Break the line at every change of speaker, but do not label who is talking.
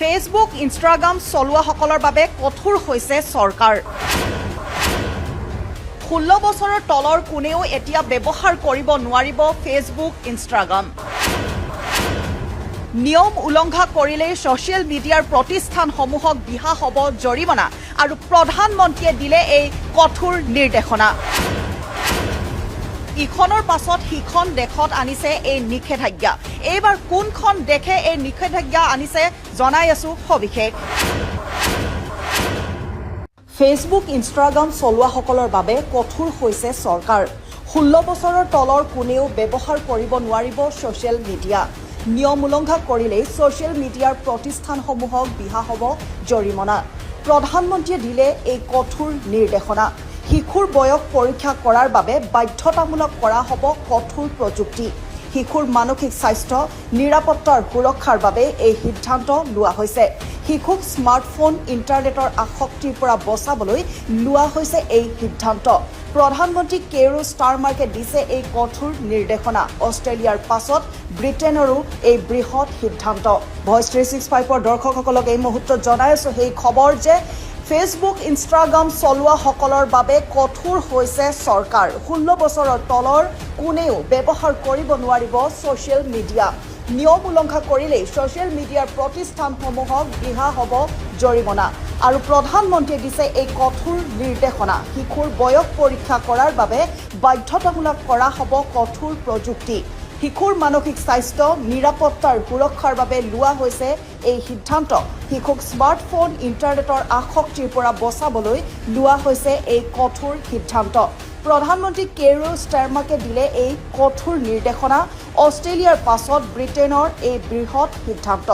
Facebook Instagram চলোৱাসকলৰ বাবে কঠোৰ হৈছে চৰকাৰ 16 বছৰৰ তলৰ কোনেও এতিয়া ব্যৱহাৰ কৰিব নোৱাৰিব ফেচবুক ইনষ্টাগ্ৰাম নিয়ম উলংঘা কৰিলে সোশ্যাল মিডিয়াৰ প্ৰতিষ্ঠানসমূহক বিহা হ'ব জৰিমনা আৰু প্ৰধানমন্ত্ৰীয়ে দিলে এই কঠোৰ নিৰ্দেশনা ইখনৰ পাছত সিখন দেশত আনিছে এই নিষেধাজ্ঞা এইবাৰ কোনখন দেশে এই নিষেধাজ্ঞা আনিছে জনাই আছো সবিশেষ ফেচবুক ইনষ্টাগ্ৰাম চলোৱাসকলৰ বাবে কঠোৰ হৈছে চৰকাৰ 16 বছৰৰ তলৰ কোনেও ব্যৱহাৰ কৰিব নোৱাৰিব সোশ্যাল মিডিয়া নিয়ম উলংঘা কৰিলে সোশ্যাল মিডিয়াৰ প্ৰতিষ্ঠানসমূহক বিহা হ'ব জৰিমনা প্ৰধানমন্ত্ৰীয়ে দিলে এই কঠোৰ নিৰ্দেশনা শিশুৰ বয়স পৰীক্ষা কৰাৰ বাবে বাধ্যতামূলক কৰা হ'ব কঠোৰ প্ৰযুক্তি শিশুৰ মানসিক স্বাস্থ্য নিৰাপত্তাৰ সুৰক্ষাৰ বাবে এই সিদ্ধান্ত লোৱা হৈছে শিশুক স্মাৰ্টফোন ইণ্টাৰনেটৰ আসক্তিৰ পৰা বচাবলৈ লোৱা হৈছে এই সিদ্ধান্ত প্ৰধানমন্ত্ৰী কেৰো ষ্টাৰমাৰ্কে দিছে এই কঠোৰ নিৰ্দেশনা অষ্ট্ৰেলিয়াৰ পাছত ব্ৰিটেইনৰো এই বৃহৎ সিদ্ধান্ত ভইচ 365ৰ দৰ্শকসকলক এই মুহূৰ্তত জনাই আছো সেই খবৰ যে ফেচবুক ইনষ্টাগ্ৰাম চলোৱাসকলৰ বাবে কঠোৰ হৈছে চৰকাৰ 16 বছৰৰ তলৰ কোনেও ব্যৱহাৰ কৰিব নোৱাৰিব সোশ্যাল মিডিয়া নিয়ম উলংঘা কৰিলে সোশ্যাল মিডিয়াৰ প্ৰতিষ্ঠানসমূহক বিহা হ'ব জৰিমনা আৰু প্ৰধানমন্ত্ৰীয়ে দিছে এই কঠোৰ নিৰ্দেশনা শিশুৰ বয়স পৰীক্ষা কৰাৰ বাবে বাধ্যতামূলক কৰা হ'ব কঠোৰ প্ৰযুক্তি শিশুৰ মানসিক স্বাস্থ্য নিৰাপত্তাৰ সুৰক্ষাৰ বাবে লোৱা হৈছে এই সিদ্ধান্ত শিশুক স্মাৰ্টফোন ইণ্টাৰনেটৰ আসক্তিৰ পৰা বচাবলৈ লোৱা হৈছে এই কঠোৰ সিদ্ধান্ত প্ৰধানমন্ত্ৰী কেৰো ষ্টাৰমাৰ্কে দিলে এই কঠোৰ নিৰ্দেশনা অষ্ট্ৰেলিয়াৰ পাছত ব্ৰিটেইনৰ এই বৃহৎ সিদ্ধান্ত